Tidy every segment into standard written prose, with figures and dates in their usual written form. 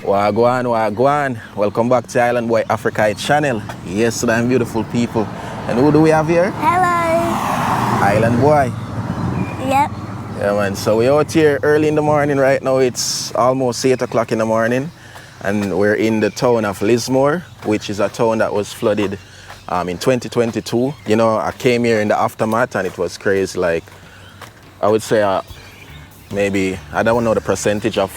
Wagwan, wagwan. Welcome back to Island Boy Africa channel. Yes, damn beautiful people. And who do we have here? Hello. Island Boy. Yep. Yeah, man. So we're out here early in the morning right now. It's almost 8 o'clock in the morning. And we're in the town of Lismore, which is a town that was flooded in 2022. You know, I came here in the aftermath and it was crazy. Like, I would say maybe, I don't know the percentage of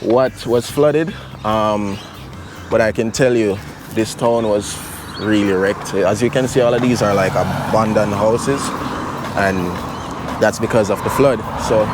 what was flooded, but I can tell you this town was really wrecked. As you can see, all of these are like abandoned houses, and that's because of the flood. So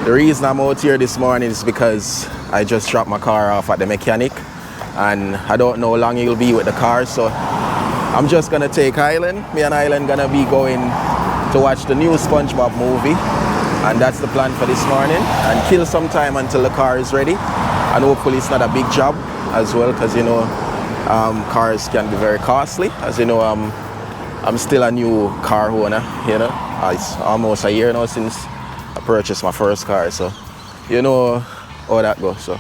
the reason I'm out here this morning is because I just dropped my car off at the mechanic and I don't know how long he'll be with the car, so I'm just gonna take Island. Me and Island gonna be going to watch the new Spongebob movie. And that's the plan for this morning, and kill some time until the car is ready, and hopefully it's not a big job as well, because you know cars can be very costly. As you know, I'm still a new car owner. You know, it's almost a year now since I purchased my first car, so you know how that goes. So,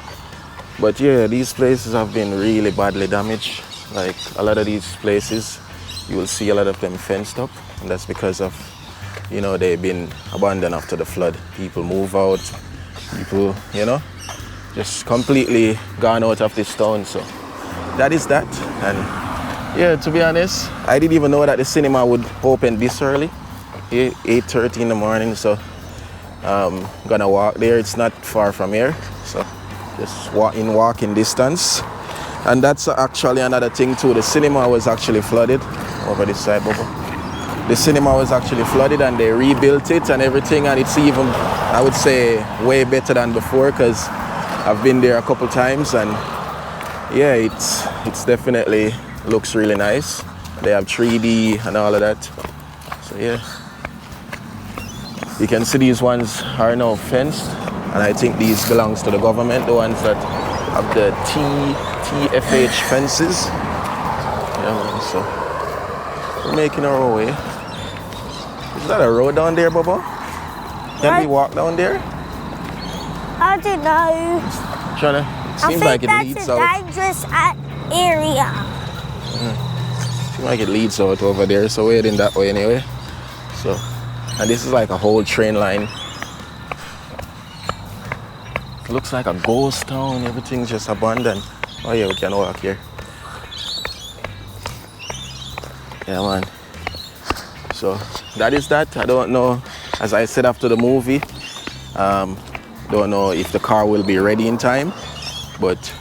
but yeah, these places have been really badly damaged. Like a lot of these places, you will see a lot of them fenced up, and that's because of, you know, they've been abandoned after the flood. People move out, people, you know, just completely gone out of this town. So that is that. And yeah, to be honest, I didn't even know that the cinema would open this early, 8:30 in the morning. So I'm gonna walk there. It's not far from here, so just walking distance. And that's actually another thing too. The cinema was actually flooded over this side, Bobo. The cinema was actually flooded and they rebuilt it and everything, and it's even, I would say, way better than before, because I've been there a couple times, and yeah, it's definitely looks really nice. They have 3D and all of that. So yeah, you can see these ones are now fenced, and I think these belongs to the government, the ones that have the TFH fences. Yeah, man, so we're making our way. Is that a road down there, Bubba? Can we walk down there? I don't know. It seems like it leads out. I think that's a dangerous area. Seems like it leads out over there, so we're heading that way anyway. So, and this is like a whole train line. It looks like a ghost town. Everything's just abandoned. Oh yeah, we can walk here. Yeah, man. So that is that. I don't know, as I said after the movie, don't know if the car will be ready in time, but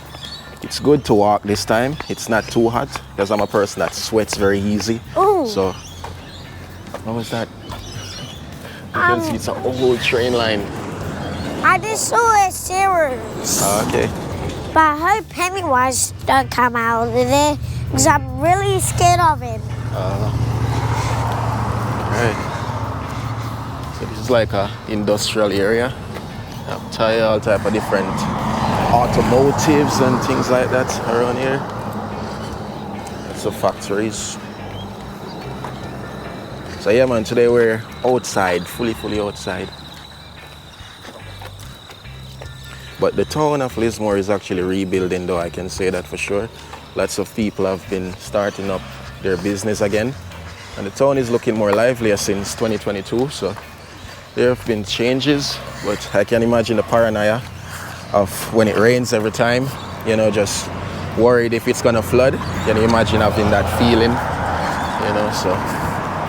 it's good to walk this time. It's not too hot, because I'm a person that sweats very easy. Ooh. So what was that? You can see it's an old train line. I just saw a series. Okay. But I hope Pennywise don't come out of there, because I'm really scared of him. Right. So this is like a industrial area. All type of different automotives and things like that around here. That's the factories. So yeah, man, today we're outside, fully outside. But the town of Lismore is actually rebuilding, though, I can say that for sure. Lots of people have been starting up their business again. And the town is looking more livelier since 2022, so there have been changes, but I can imagine the paranoia of when it rains every time, you know, just worried if it's gonna flood. Can you imagine having that feeling, you know? So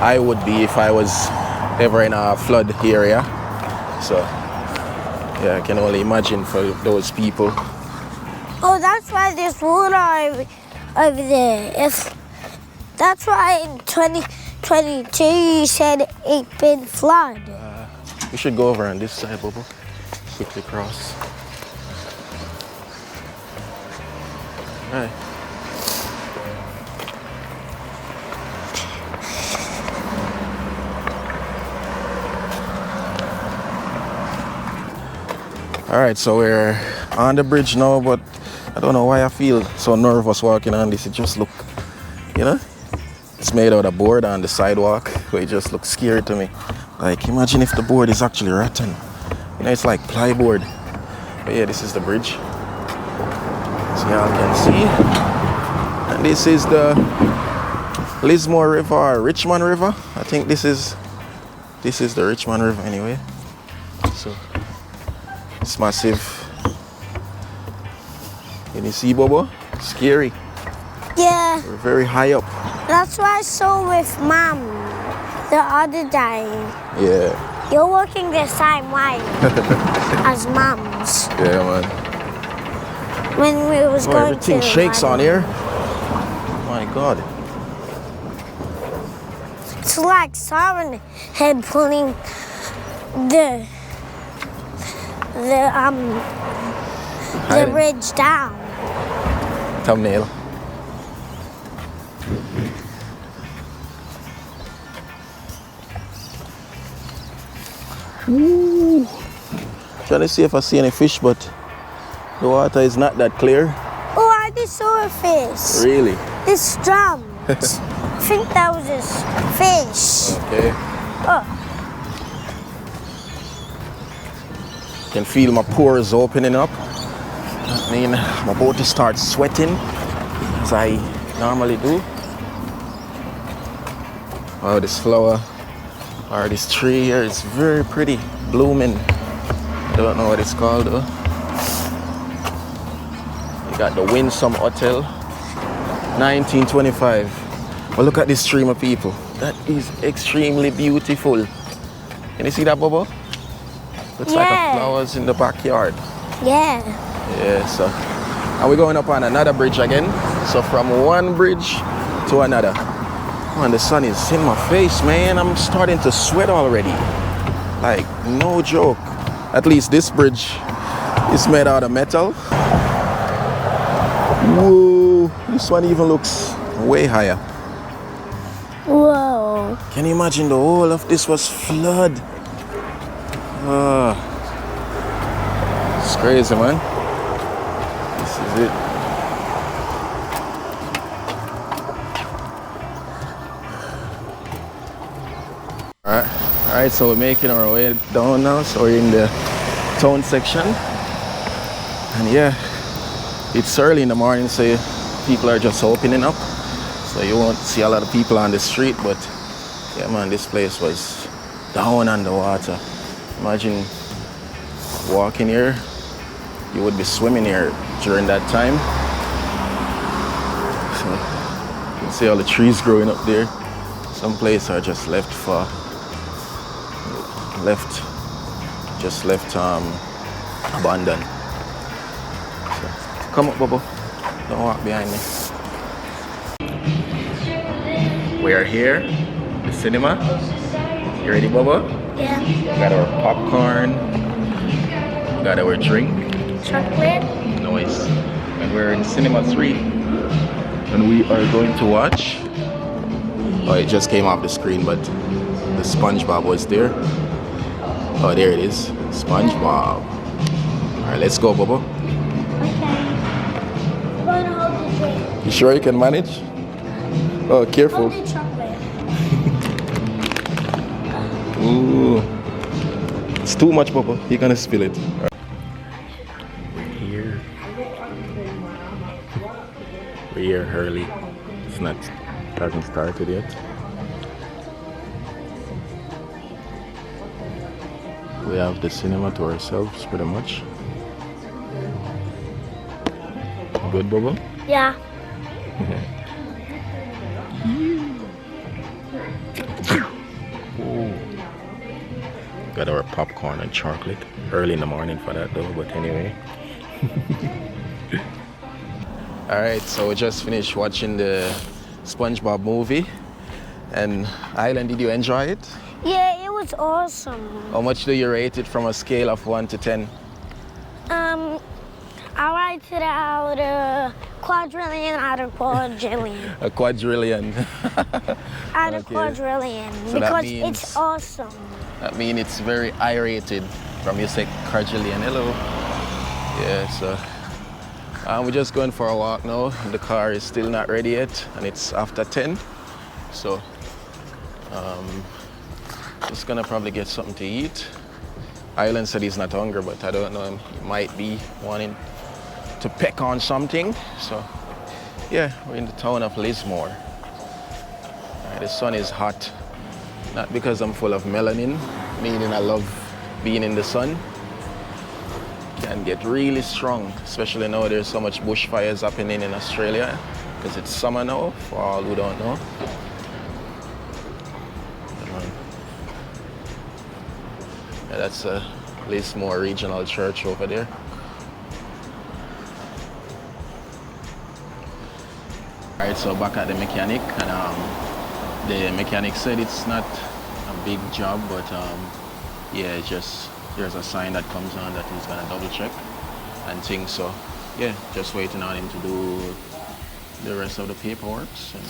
I would be if I was ever in a flood area. So yeah, I can only imagine for those people. Oh, that's why there's water over there. That's why in 2022 you said it's been flooded. We should go over on this side, Bobo. Quickly cross. All right. All right, so we're on the bridge now, but I don't know why I feel so nervous walking on this. It just look, you know, it's made out of board on the sidewalk, but it just looks scary to me. Like, imagine if the board is actually rotten. You know, it's like plyboard. But yeah, this is the bridge. So y'all can see. And this is the Lismore River or Richmond River. I think this is the Richmond River anyway. So it's massive. Can you see, Bobo? Scary. Yeah. We're very high up. That's what I saw with Mom the other day. Yeah. You're walking the same way as Mom's. Yeah, man. When we was going Everything to shakes on here. My God. It's like Siren Head pulling the ridge down. Thumbnail. Ooh. Trying to see if I see any fish, but the water is not that clear. Oh, I just saw a fish. Really? This drum. I think that was a fish. Okay. Oh. Can feel my pores opening up. I mean, I'm about to start sweating as I normally do. Oh, this flower or this tree here is very pretty, blooming. I don't know what it's called though. You got the Winsome Hotel, 1925. But look at this stream of people. That is extremely beautiful. Can you see that, Bobo? Looks like a flowers in the backyard. Yeah. Yeah, so. And we're going up on another bridge again. So from one bridge to another. Oh, and the sun is in my face, man. I'm starting to sweat already. Like, no joke. At least this bridge is made out of metal. Whoa, this one even looks way higher. Whoa. Can you imagine the whole of this was flood? It's crazy, man. This is it. Alright, so we're making our way down now. So we're in the town section. And yeah, it's early in the morning, so people are just opening up. So you won't see a lot of people on the street, but yeah, man, this place was down underwater. Imagine walking here, you would be swimming here during that time. So you can see all the trees growing up there. Some places are just left abandoned. So, come up, Bobo. Don't walk behind me. We are here, the cinema. You ready, Bobo? Yeah. We got our popcorn. We got our drink. Chocolate. Nice. And we're in Cinema 3. And we are going to watch. Oh, it just came off the screen, but the Spongebob was there. Oh, there it is. Spongebob. Alright, let's go, Bobo. Okay. I'm going to hold the drink. You sure you can manage? Oh, careful. Hold the chocolate. Ooh. It's too much, Bobo. You're gonna spill it. We're here. We're here early. Hasn't started yet. We have the cinema to ourselves pretty much. Good, Bobo? Yeah. Ooh. Got our popcorn and chocolate. Early in the morning for that though, but anyway. Alright, so we just finished watching the SpongeBob movie. And Island, did you enjoy it? Yeah, it was awesome. How much do you rate it from a scale of 1 to 10? I rated it out of quadrillion out of quadrillion. A quadrillion. Out of quadrillion. So because it's awesome. That means it's very I-rated from you say quadrillion. Hello. Yeah, so we're just going for a walk now. The car is still not ready yet and it's after 10. So just gonna probably get something to eat. Island said he's not hungry, but I don't know, he might be wanting to peck on something. So yeah, we're in the town of Lismore. The sun is hot, not because I'm full of melanin, meaning I love being in the sun. Can get really strong, especially now there's so much bushfires happening in Australia because it's summer now, for all who don't know. Yeah, that's a Lismore Regional Church over there. Alright, so back at the mechanic, and the mechanic said it's not a big job, but yeah, just there's a sign that comes on that he's gonna double check and things. So yeah, just waiting on him to do the rest of the paperwork and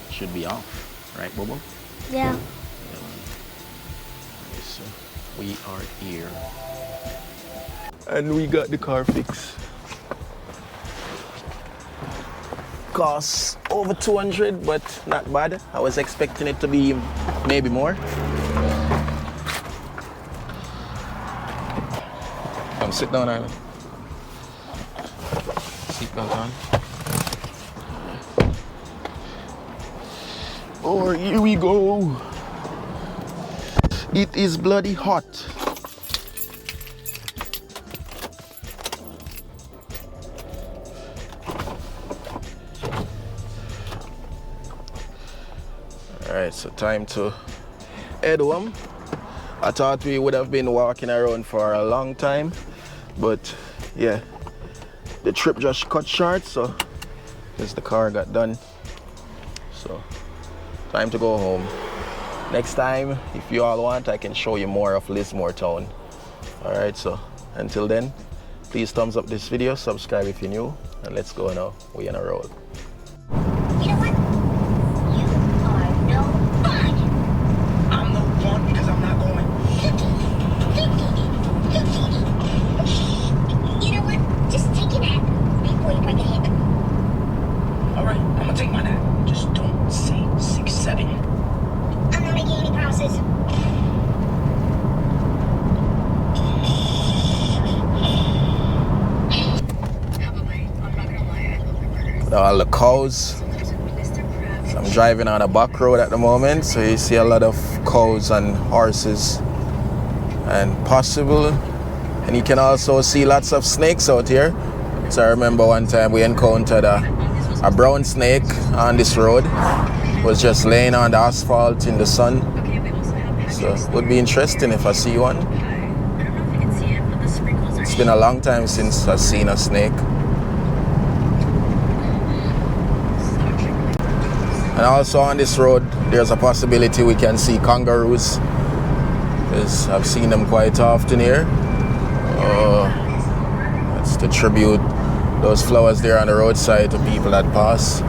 should be off, right, Bobo? Yeah. Okay, so we are here and we got the car fixed. Costs over 200, but not bad. I was expecting it to be maybe more. Come sit down, Island. Seatbelt on. Oh, here we go. It is bloody hot. Alright, so time to head home. I thought we would have been walking around for a long time, but yeah, the trip just cut short, so because the car got done. So time to go home. Next time, if you all want, I can show you more of Lismore town. Alright, so until then, please thumbs up this video, subscribe if you're new, and let's go now. We on a roll. You know what? You are no fun. I'm no fun because I'm not going. You know what? Just take a nap before you break a hip. Alright, I'm gonna take my nap. Just don't say 6-7. I'm not making any promises. All the cows. I'm driving on a back road at the moment, so you see a lot of cows and horses and possible, and you can also see lots of snakes out here. So I remember one time we encountered a brown snake on this road. It was just laying on the asphalt in the sun, so it would be interesting if I see one. It's been a long time since I've seen a snake. And also on this road, there's a possibility we can see kangaroos, because I've seen them quite often here. That's to tribute those flowers there on the roadside to people that pass.